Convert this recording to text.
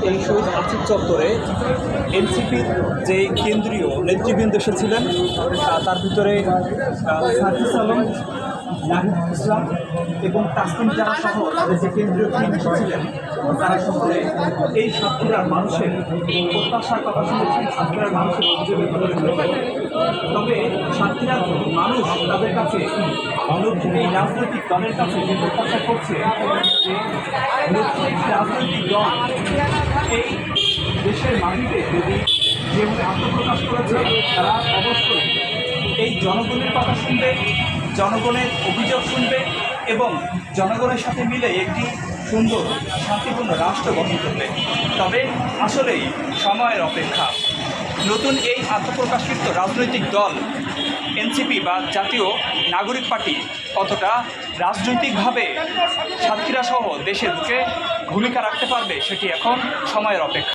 এই শহীদ আসিফ চত্বরে এনসিপির যে কেন্দ্রীয় নেতৃবৃন্দ এসেছিলেন, তার ভিতরে সার্জিস আলম, নাহিদ ইসলাম এবং তাসলিম জারা সহ তাদের যে কেন্দ্রীয় টিম এসেছিলেন, তারা সকলে এই সাতক্ষীরার মানুষের প্রত্যাশার কথা শুনেছেন, সাতক্ষীরার মানুষের অভিযোগের কথা শুনেছেন। তবে সাতক্ষীরার মানুষ তাদের কাছে এই রাজনৈতিক দলের কাছে যে প্রত্যাশা করছে যে রাজনৈতিক দল এই দেশের মাটিতে যদি যেভাবে আত্মপ্রকাশ করেছে, তারা অবশ্যই এই জনগণের কথা শুনবে, জনগণের অভিযোগ শুনবে এবং জনগণের সাথে মিলে একটি সুন্দর শান্তিপূর্ণ রাষ্ট্র গঠন করবে। তবে আসলেই সময়ের অপেক্ষা। নতুন এই আত্মপ্রকাশিত রাজনৈতিক দল এনসিপি বা জাতীয় নাগরিক পার্টি কতটা রাজনৈতিকভাবে সাতক্ষীরা সহ দেশের বুকে ভূমিকা রাখতে পারবে, সেটি এখন সময়ের অপেক্ষা।